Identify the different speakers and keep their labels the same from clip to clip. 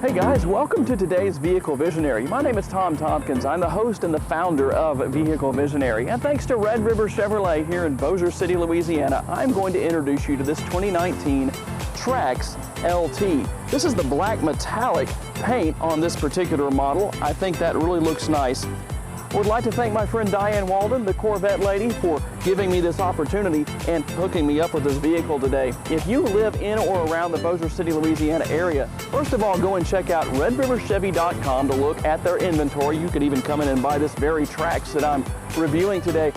Speaker 1: Hey guys, welcome to today's Vehicle Visionary. My name is Tom Tompkins. I'm the host and the founder of Vehicle Visionary. And thanks to Red River Chevrolet here in Bossier City, Louisiana, I'm going to introduce you to this 2019 Trax LT. This is the black metallic paint on this particular model. I think that really looks nice. I would like to thank my friend Diane Walden, the Corvette lady, for giving me this opportunity and hooking me up with this vehicle today. If you live in or around the Bossier City, Louisiana area, first of all, go and check out redriverchevy.com to look at their inventory. You could even come in and buy this very Trax that I'm reviewing today.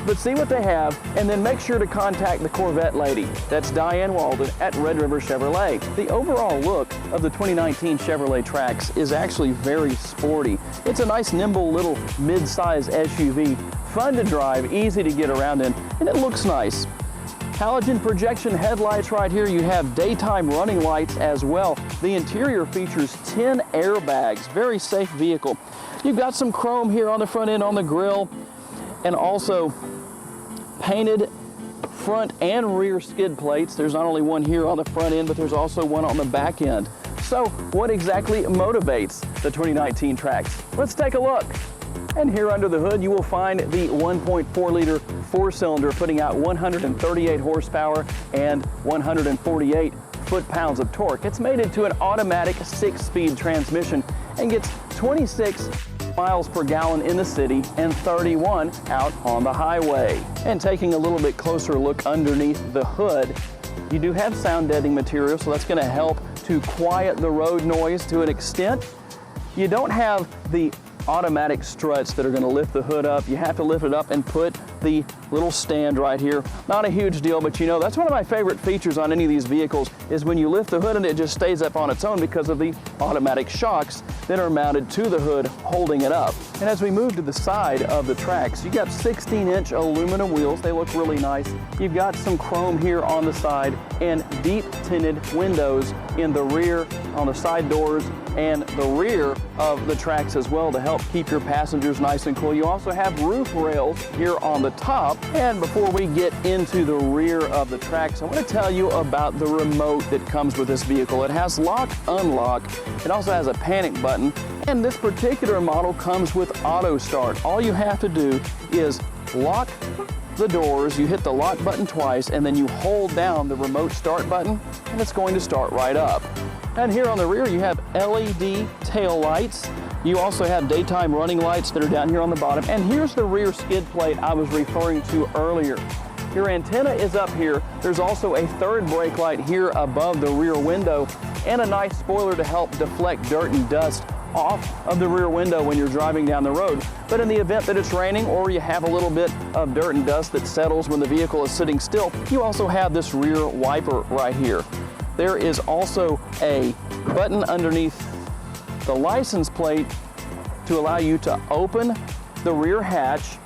Speaker 1: But see what they have, and then make sure to contact the Corvette lady. That's Diane Walden at Red River Chevrolet. The overall look of the 2019 Chevrolet Trax is actually very sporty. It's a nice, nimble little mid-size SUV, fun to drive, easy to get around in, and it looks nice. Halogen projection headlights right here. You have daytime running lights as well. The interior features 10 airbags, very safe vehicle. You've got some chrome here on the front end on the grille, and also painted front and rear skid plates. There's not only one here on the front end, but there's also one on the back end. So what exactly motivates the 2019 Trax? Let's take a look. And here under the hood, you will find the 1.4 liter four-cylinder putting out 138 horsepower and 148 foot-pounds of torque. It's made into an automatic 6-speed transmission and gets 26 miles per gallon in the city and 31 out on the highway. And taking a little bit closer look underneath the hood, you do have sound deadening material, so that's going to help to quiet the road noise to an extent. You don't have the automatic struts that are going to lift the hood up. You have to lift it up and put the little stand right here. Not a huge deal, but you know, that's one of my favorite features on any of these vehicles is when you lift the hood and it just stays up on its own because of the automatic shocks that are mounted to the hood holding it up. And as we move to the side of the Trax, you got 16-inch aluminum wheels. They look really nice. You've got some chrome here on the side and deep tinted windows in the rear, on the side doors, and the rear of the Trax as well to help keep your passengers nice and cool. You also have roof rails here on the top. And before we get into the rear of the Trax, I want to tell you about the remote that comes with this vehicle. It has lock, unlock. It also has a panic button. And this particular model comes with auto start. All you have to do is lock the doors, you hit the lock button twice, and then you hold down the remote start button, and it's going to start right up. And here on the rear, you have LED tail lights. You also have daytime running lights that are down here on the bottom. And here's the rear skid plate I was referring to earlier. Your antenna is up here. There's also a third brake light here above the rear window and a nice spoiler to help deflect dirt and dust off of the rear window when you're driving down the road. But in the event that it's raining or you have a little bit of dirt and dust that settles when the vehicle is sitting still, you also have this rear wiper right here. There is also a button underneath the license plate to allow you to open the rear hatch.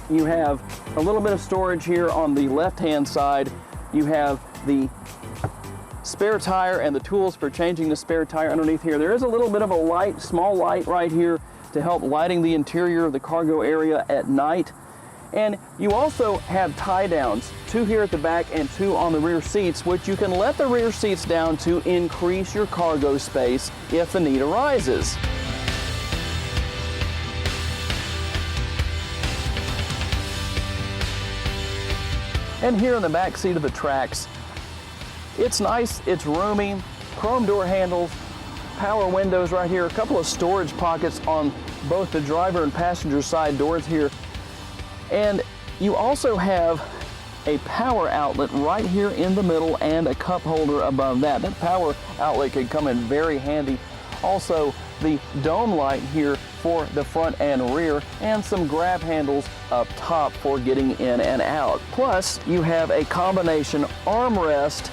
Speaker 1: You have a little bit of storage here on the left-hand side. You have the spare tire and the tools for changing the spare tire underneath here. There is a little bit of a light, small light right here to help lighting the interior of the cargo area at night. And you also have tie downs, 2 here at the back and 2 on the rear seats, which you can let the rear seats down to increase your cargo space if the need arises. And here in the back seat of the Trax, it's nice, it's roomy, chrome door handles, power windows right here, a couple of storage pockets on both the driver and passenger side doors here. And you also have a power outlet right here in the middle and a cup holder above that. That power outlet could come in very handy. Also, the dome light here for the front and rear, and some grab handles up top for getting in and out. Plus, you have a combination armrest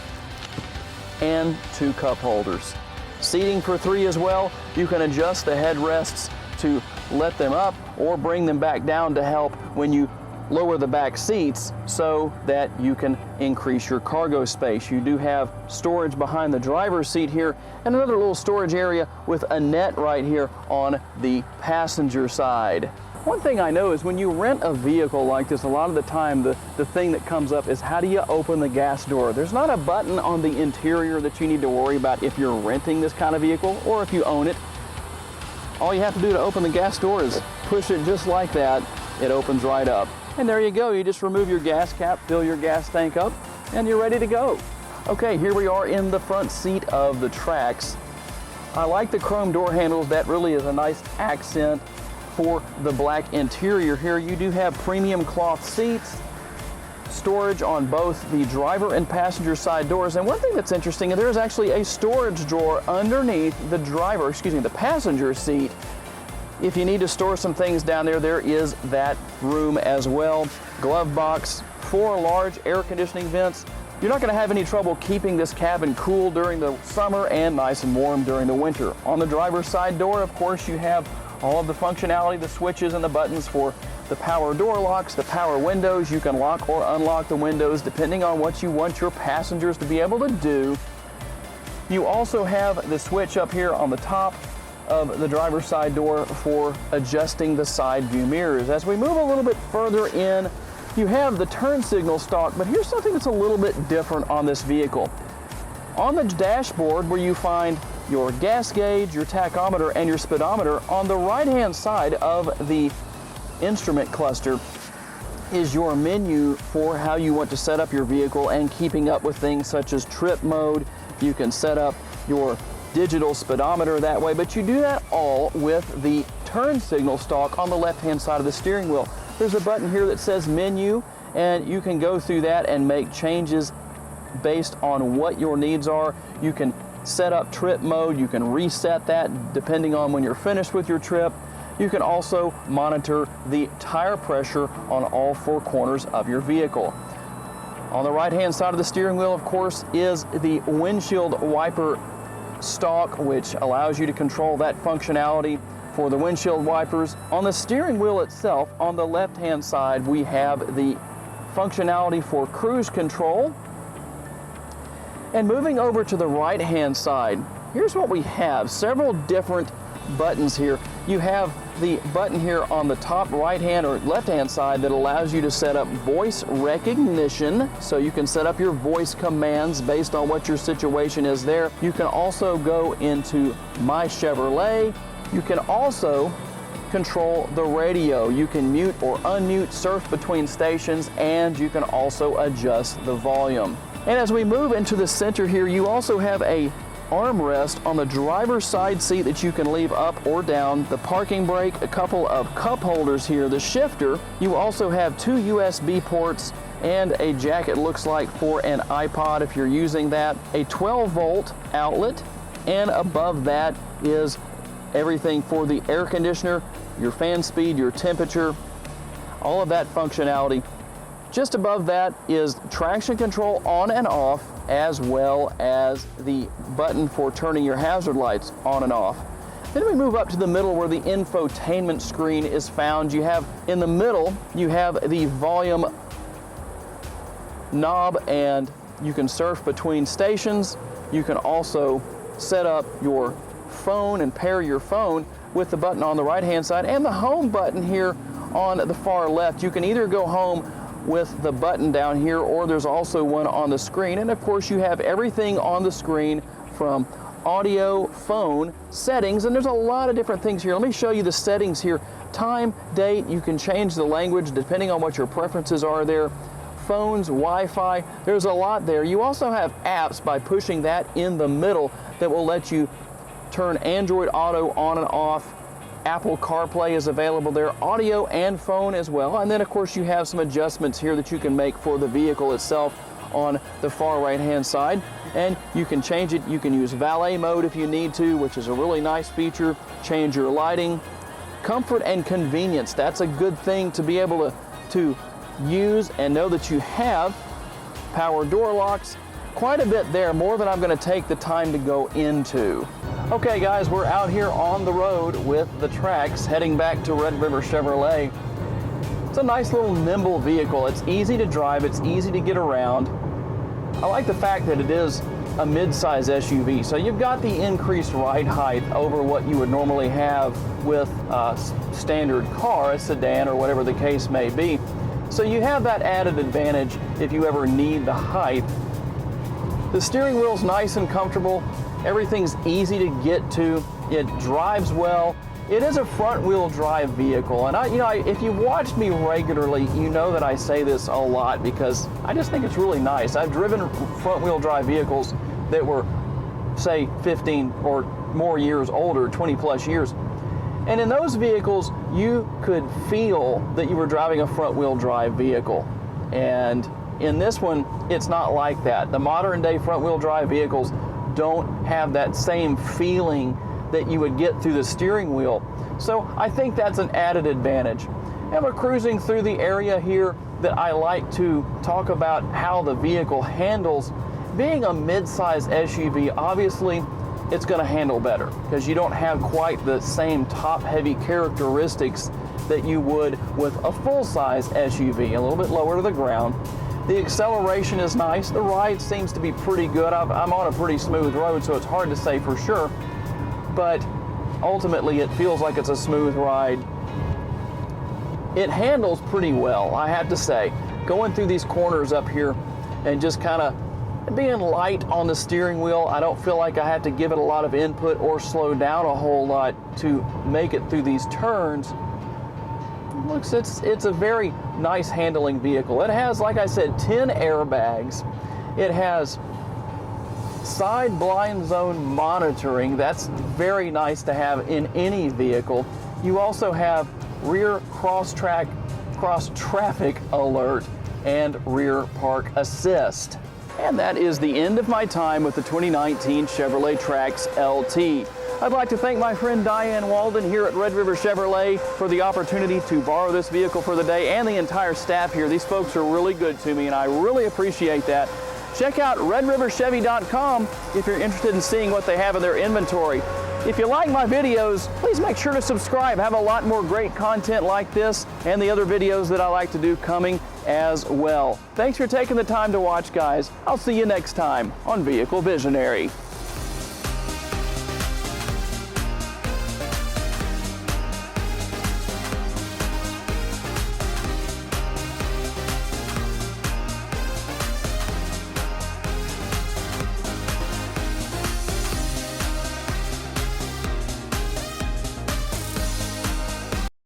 Speaker 1: and 2 cup holders. Seating for 3 as well. You can adjust the headrests to let them up or bring them back down to help when you lower the back seats so that you can increase your cargo space. You do have storage behind the driver's seat here and another little storage area with a net right here on the passenger side. One thing I know is when you rent a vehicle like this, a lot of the time the thing that comes up is how do you open the gas door? There's not a button on the interior that you need to worry about if you're renting this kind of vehicle or if you own it. All you have to do to open the gas door is push it just like that. It opens right up. And there you go. You just remove your gas cap, fill your gas tank up, and you're ready to go. Okay, here we are in the front seat of the Trax. I like the chrome door handles. That really is a nice accent for the black interior here. You do have premium cloth seats, storage on both the driver and passenger side doors. And one thing that's interesting, there is actually a storage drawer underneath the passenger seat. If you need to store some things down there, there is that room as well. Glove box, 4 large air conditioning vents. You're not going to have any trouble keeping this cabin cool during the summer and nice and warm during the winter. On the driver's side door, of course, you have all of the functionality, the switches and the buttons for the power door locks, the power windows. You can lock or unlock the windows depending on what you want your passengers to be able to do. You also have the switch up here on the top of the driver's side door for adjusting the side view mirrors. As we move a little bit further in, you have the turn signal stalk, but here's something that's a little bit different on this vehicle. On the dashboard where you find your gas gauge, your tachometer, and your speedometer, on the right-hand side of the instrument cluster is your menu for how you want to set up your vehicle and keeping up with things such as trip mode. You can set up your digital speedometer that way, but you do that all with the turn signal stalk on the left-hand side of the steering wheel. There's a button here that says menu, and you can go through that and make changes based on what your needs are. You can set up trip mode. You can reset that depending on when you're finished with your trip. You can also monitor the tire pressure on all 4 corners of your vehicle. On the right-hand side of the steering wheel, of course, is the windshield wiper stalk, which allows you to control that functionality for the windshield wipers. On the steering wheel itself, on the left-hand side, we have the functionality for cruise control. And moving over to the right-hand side, here's what we have. Several different buttons here. You have the button here on the top right-hand or left-hand side that allows you to set up voice recognition, so you can set up your voice commands based on what your situation is there. You can also go into My Chevrolet. You can also control the radio. You can mute or unmute, surf between stations, and you can also adjust the volume. And as we move into the center here, you also have a armrest on the driver's side seat that you can leave up or down, the parking brake, a couple of cup holders here, the shifter. You also have 2 USB ports and a jack, it looks like, for an iPod if you're using that, a 12-volt outlet, and above that is everything for the air conditioner, your fan speed, your temperature, all of that functionality. Just above that is traction control on and off, as well as the button for turning your hazard lights on and off. Then we move up to the middle where the infotainment screen is found. You have in the middle, you have the volume knob, and you can surf between stations. You can also set up your phone and pair your phone with the button on the right-hand side and the home button here on the far left. You can either go home with the button down here, or there's also one on the screen. And of course you have everything on the screen from audio, phone, settings, and there's a lot of different things here. Let me show you the settings here. Time, date, you can change the language depending on what your preferences are there. Phones, Wi-Fi, there's a lot there. You also have apps by pushing that in the middle that will let you turn Android Auto on and off. Apple CarPlay is available there, audio and phone as well. And then of course you have some adjustments here that you can make for the vehicle itself on the far right-hand side. And you can change it. You can use valet mode if you need to, which is a really nice feature. Change your lighting. Comfort and convenience, that's a good thing to be able to use and know that you have. Power door locks, quite a bit there, more than I'm going to take the time to go into. Okay guys, we're out here on the road with the Trax heading back to Red River Chevrolet. It's a nice little nimble vehicle. It's easy to drive, it's easy to get around. I like the fact that it is a mid-size SUV. So you've got the increased ride height over what you would normally have with a standard car, a sedan, or whatever the case may be. So you have that added advantage if you ever need the height. The steering wheel's nice and comfortable. Everything's easy to get to. It drives well. It is a front-wheel drive vehicle, and if you've watched me regularly, you know that I say this a lot because I just think it's really nice. I've driven front-wheel drive vehicles that were, say, 15 or more years older, 20 plus years, and in those vehicles, you could feel that you were driving a front-wheel drive vehicle, and in this one, it's not like that. The modern-day front-wheel drive vehicles don't have that same feeling that you would get through the steering wheel. So I think that's an added advantage. And we're cruising through the area here that I like to talk about how the vehicle handles. Being a mid-size SUV, obviously it's going to handle better because you don't have quite the same top-heavy characteristics that you would with a full-size SUV, a little bit lower to the ground. The acceleration is nice. The ride seems to be pretty good. I'm on a pretty smooth road, so it's hard to say for sure. But ultimately it feels like it's a smooth ride. It handles pretty well, I have to say. Going through these corners up here and just kind of being light on the steering wheel, I don't feel like I have to give it a lot of input or slow down a whole lot to make it through these turns. Looks, it's a very nice handling vehicle. It has, like I said, 10 airbags. It has side blind zone monitoring. That's very nice to have in any vehicle. You also have rear cross traffic alert and rear park assist. And that is the end of my time with the 2019 Chevrolet Trax LT. I'd like to thank my friend Diane Walden here at Red River Chevrolet for the opportunity to borrow this vehicle for the day, and the entire staff here. These folks are really good to me and I really appreciate that. Check out redriverchevy.com if you're interested in seeing what they have in their inventory. If you like my videos, please make sure to subscribe. I have a lot more great content like this and the other videos that I like to do coming as well. Thanks for taking the time to watch, guys. I'll see you next time on Vehicle Visionary.